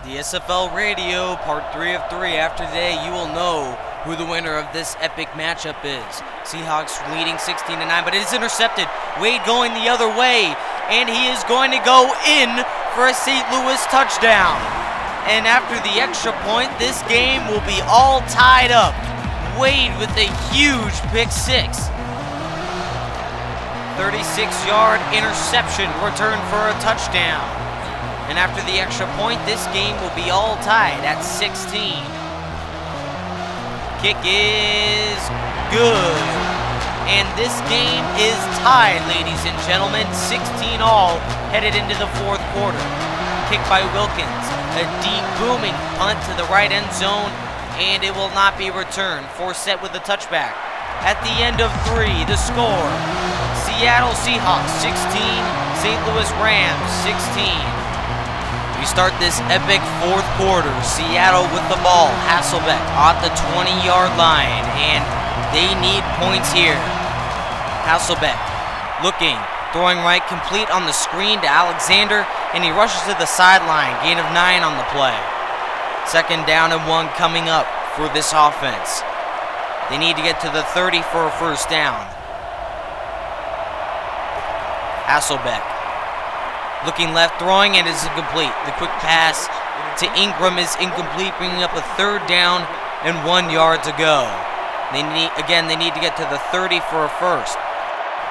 the SFL Radio, part 3 of 3. After today, you will know who the winner of this epic matchup is. Seahawks leading 16-9, but it is intercepted. Wade going the other way, and he is going to go in for a St. Louis touchdown. And after the extra point, this game will be all tied up. Wade with a huge pick six. 36-yard interception return for a touchdown. And after the extra point, this game will be all tied at 16. Kick is good. And this game is tied, ladies and gentlemen. 16 all headed into the fourth quarter. Kick by Wilkins. A deep booming punt to the right end zone, and it will not be returned. Forsett with the touchback. At the end of 3, the score: Seattle Seahawks 16, St. Louis Rams 16. We start this epic fourth quarter. Seattle with the ball. Hasselbeck at the 20-yard line, and they need points here. Hasselbeck looking, throwing right, complete on the screen to Alexander, and he rushes to the sideline. Gain of 9 on the play. Second down and 1 coming up for this offense. They need to get to the 30 for a first down. Hasselbeck looking left, throwing, and it's incomplete. The quick pass to Ingram is incomplete, bringing up a third down and 1 yard to go. They need to get to the 30 for a first.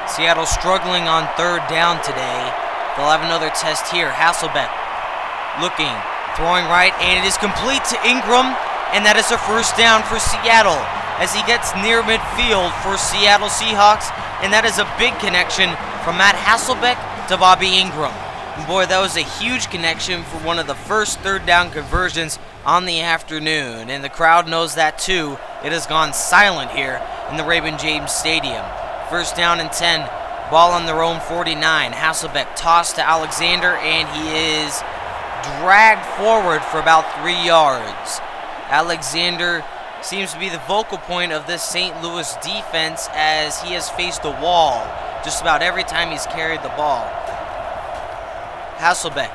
Seattle struggling on third down today. They'll have another test here. Hasselbeck looking, throwing right, and it is complete to Ingram, and that is a first down for Seattle as he gets near midfield for Seattle Seahawks, and that is a big connection from Matt Hasselbeck to Bobby Ingram. And boy, that was a huge connection for one of the first third down conversions on the afternoon, and the crowd knows that too. It has gone silent here in the Raymond James Stadium. First down and 10, ball on their own 49. Hasselbeck tossed to Alexander, and he is dragged forward for about 3 yards. Alexander seems to be the focal point of this St. Louis defense as he has faced a wall just about every time he's carried the ball. Hasselbeck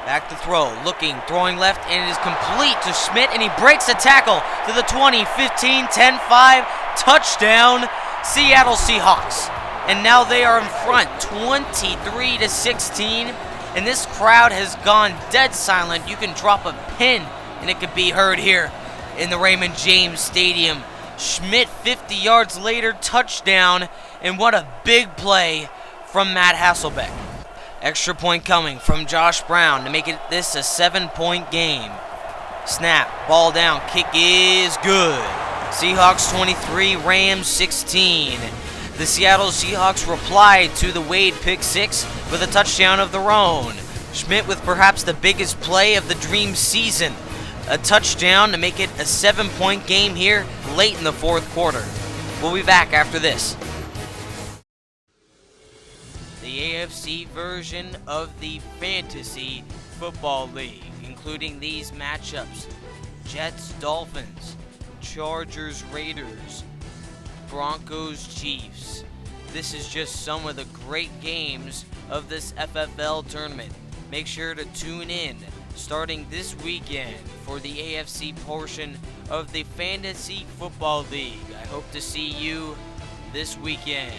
back to throw, looking, throwing left, and it is complete to Schmidt, and he breaks the tackle to the 20, 15, 10, 5, touchdown, Seattle Seahawks. And now they are in front, 23-16, and this crowd has gone dead silent. You can drop a pin, and it could be heard here in the Raymond James Stadium. Schmidt 50 yards later, touchdown, and what a big play from Matt Hasselbeck. Extra point coming from Josh Brown to make this a 7-point game. Snap, ball down, kick is good. Seahawks 23, Rams 16. The Seattle Seahawks replied to the Wade pick six with a touchdown of their own. Schmidt with perhaps the biggest play of the dream season. A touchdown to make it a 7-point game here late in the fourth quarter. We'll be back after this. The AFC version of the Fantasy Football League, including these matchups: Jets, Dolphins, Chargers, Raiders, Broncos, Chiefs. This is just some of the great games of this FFL tournament. Make sure to tune in starting this weekend for the AFC portion of the Fantasy Football League. I hope to see you this weekend.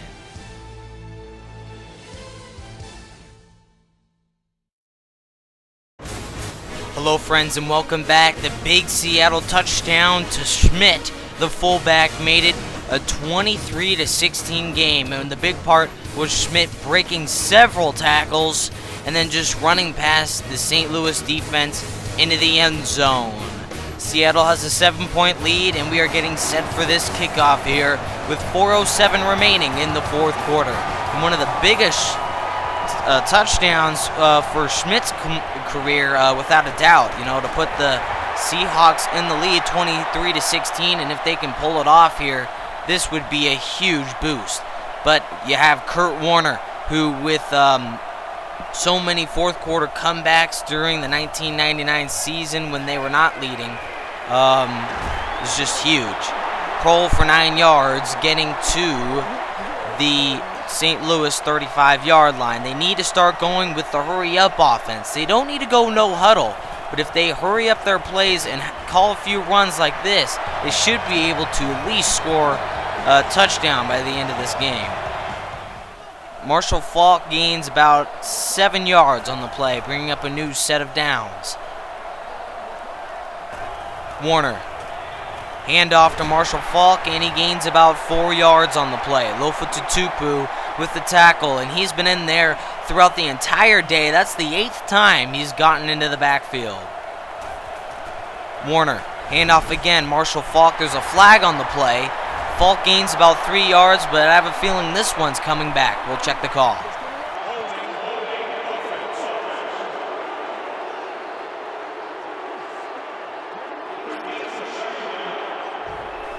Hello friends, and welcome back. The big Seattle touchdown to Schmidt, the fullback, made it a 23-16 game, and the big part was Schmidt breaking several tackles and then just running past the St. Louis defense into the end zone. Seattle has a 7-point lead, and we are getting set for this kickoff here with 4:07 remaining in the fourth quarter. And one of the biggest touchdowns for Schmidt's career, without a doubt, to put the Seahawks in the lead 23-16, and if they can pull it off here, this would be a huge boost. But you have Kurt Warner, who with so many fourth quarter comebacks during the 1999 season when they were not leading, is just huge. Kroll for 9 yards, getting to the St. Louis 35-yard line. They need to start going with the hurry-up offense. They don't need to go no huddle, But if they hurry up their plays and call a few runs like this, they should be able to at least score a touchdown by the end of this game. Marshall Faulk gains about 7 yards on the play, bringing up a new set of downs. Warner. Handoff to Marshall Faulk, and he gains about 4 yards on the play. Lofa Tutupu with the tackle, and he's been in there throughout the entire day. That's the 8th time he's gotten into the backfield. Warner. Handoff again. Marshall Faulk. There's a flag on the play. Faulk gains about 3 yards, but I have a feeling this one's coming back. We'll check the call.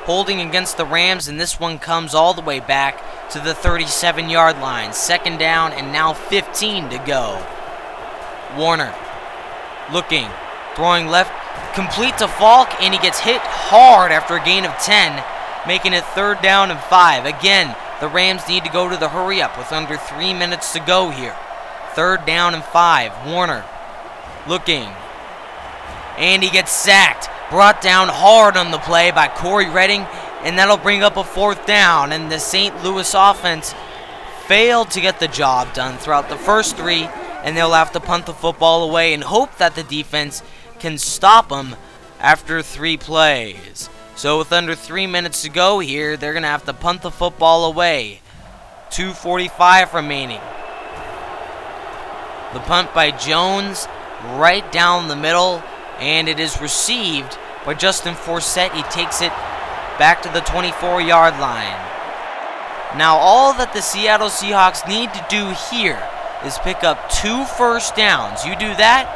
Holding against the Rams, and this one comes all the way back to the 37-yard line. 2nd down and now 15 to go. Warner looking, throwing left, complete to Faulk, and he gets hit hard after a gain of 10, making it 3rd down and 5. Again, the Rams need to go to the hurry up with under 3 minutes to go here. 3rd down and 5. Warner looking, and he gets sacked. Brought down hard on the play by Corey Redding, and that'll bring up a 4th down. And the St. Louis offense failed to get the job done throughout the first 3, and they'll have to punt the football away and hope that the defense can stop them after 3 plays. So with under 3 minutes to go here, they're going to have to punt the football away. 2:45 remaining. The punt by Jones right down the middle, and it is received by Justin Forsett. He takes it back to the 24-yard line. Now all that the Seattle Seahawks need to do here is pick up 2 first downs. You do that,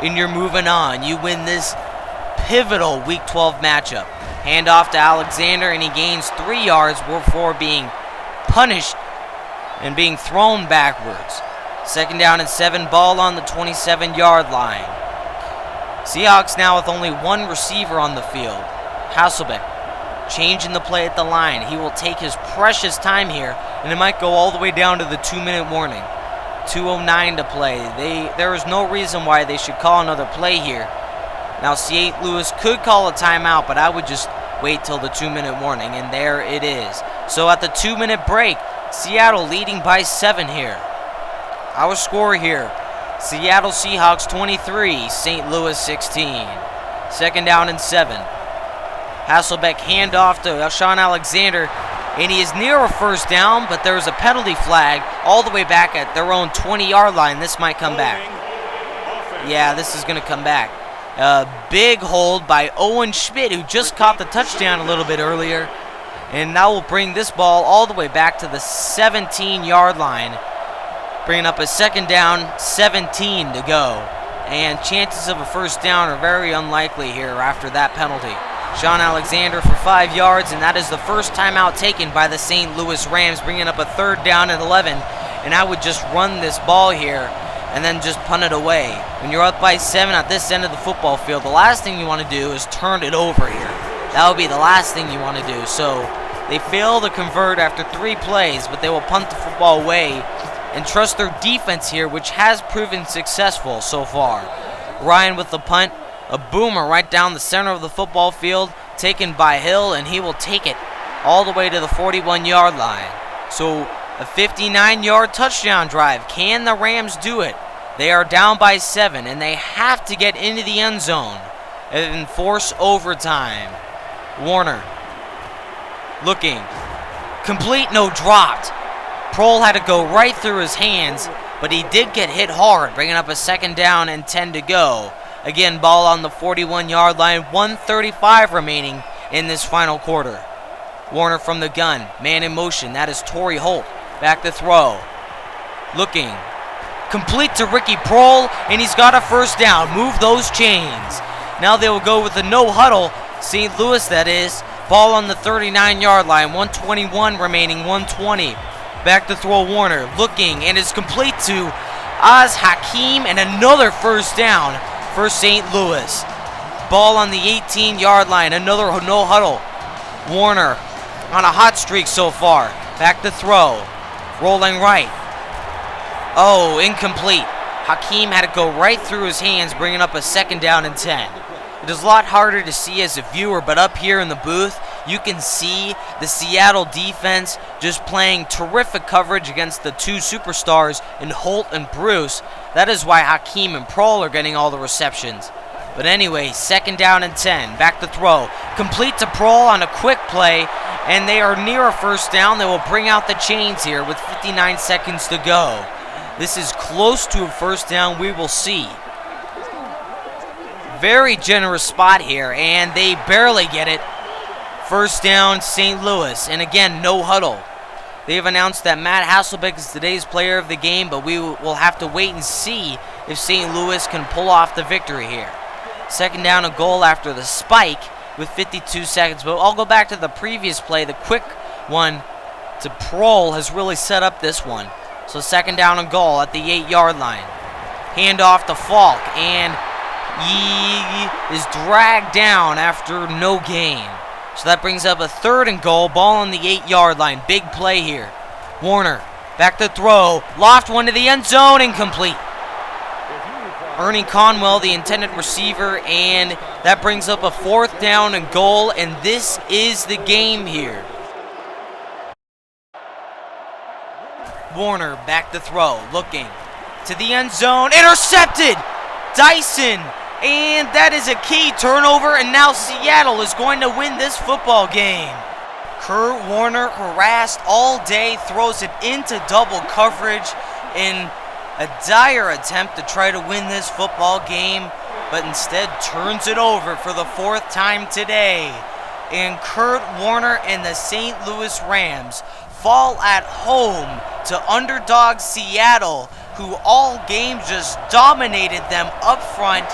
and you're moving on. You win this pivotal Week 12 matchup. Handoff to Alexander, and he gains 3 yards before being punished and being thrown backwards. 2nd down and 7, ball on the 27-yard line. Seahawks now with only 1 receiver on the field. Hasselbeck changing the play at the line. He will take his precious time here, and it might go all the way down to the 2-minute warning. 2:09 to play. There is no reason why they should call another play here. Now St. Louis could call a timeout, but I would just wait till the 2-minute warning, and there it is. So at the 2-minute break, Seattle leading by 7 here. Our score here: Seattle Seahawks 23, St. Louis 16. 2nd down and 7. Hasselbeck handoff to Sean Alexander, and he is near a 1st down, but there's a penalty flag all the way back at their own 20-yard line. This might come back. Yeah, this is going to come back. A big hold by Owen Schmidt, who just caught the touchdown a little bit earlier, and now will bring this ball all the way back to the 17-yard line. Bringing up a 2nd down, 17 to go. And chances of a 1st down are very unlikely here after that penalty. Sean Alexander for 5 yards, and that is the first timeout taken by the St. Louis Rams, bringing up a 3rd down and 11. And I would just run this ball here and then just punt it away. When you're up by 7 at this end of the football field, the last thing you want to do is turn it over here. That would be the last thing you want to do. So they fail to convert after 3 plays, but they will punt the football away and trust their defense here, which has proven successful so far. Ryan with the punt, a boomer right down the center of the football field, taken by Hill, and he will take it all the way to the 41-yard line. So a 59-yard touchdown drive. Can the Rams do it? They are down by 7, and they have to get into the end zone and force overtime. Warner looking, complete, no, dropped. Prohl had to go right through his hands, but he did get hit hard, bringing up a 2nd down and 10 to go. Again, ball on the 41-yard line, 1:35 remaining in this final quarter. Warner from the gun, man in motion, that is Torrey Holt. Back to throw. Looking, complete to Ricky Prohl, and he's got a 1st down. Move those chains. Now they will go with the no huddle, St. Louis that is. Ball on the 39-yard line, 1:21 remaining, 1:20. Back to throw Warner, looking, and it's complete to Oz Hakeem, and another 1st down for St. Louis. Ball on the 18-yard line, another no huddle. Warner on a hot streak so far. Back to throw, rolling right. Oh, incomplete. Hakeem had it go right through his hands, bringing up a 2nd down and 10. It is a lot harder to see as a viewer, but up here in the booth, you can see the Seattle defense just playing terrific coverage against the 2 superstars in Holt and Bruce. That is why Hakeem and Prohl are getting all the receptions. But anyway, 2nd down and 10. Back to throw. Complete to Prohl on a quick play, and they are near a 1st down. They will bring out the chains here with 59 seconds to go. This is close to a 1st down. We will see. Very generous spot here, and they barely get it. 1st down, St. Louis, and again, no huddle. They have announced that Matt Hasselbeck is today's player of the game, but we will have to wait and see if St. Louis can pull off the victory here. 2nd down, a goal after the spike with 52 seconds, but I'll go back to the previous play. The quick one to Prohl has really set up this one. So 2nd down, a goal at the 8-yard line. Hand off to Falk, and he is dragged down after no gain. So that brings up a 3rd and goal, ball on the 8-yard line. Big play here. Warner, back to throw. Loft one to the end zone, incomplete. Ernie Conwell, the intended receiver, and that brings up a 4th down and goal, and this is the game here. Warner, back to throw, looking to the end zone, intercepted! Dyson! And that is a key turnover, and now Seattle is going to win this football game. Kurt Warner, harassed all day, throws it into double coverage in a dire attempt to try to win this football game, but instead turns it over for the 4th time today. And Kurt Warner and the St. Louis Rams fall at home to underdog Seattle, who all game just dominated them up front.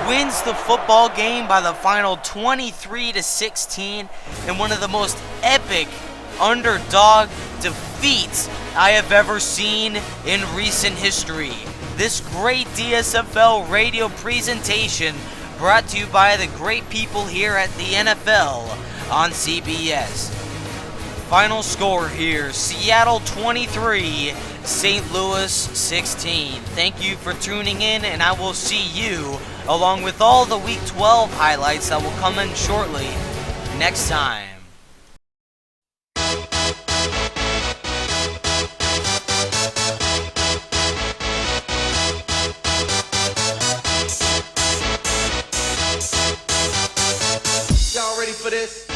Wins the football game by the final 23-16 in one of the most epic underdog defeats I have ever seen in recent history. This great DSFL radio presentation brought to you by the great people here at the NFL on CBS. Final score here, Seattle 23, St. Louis 16. Thank you for tuning in, and I will see you, along with all the Week 12 highlights that will come in shortly, next time. Y'all ready for this?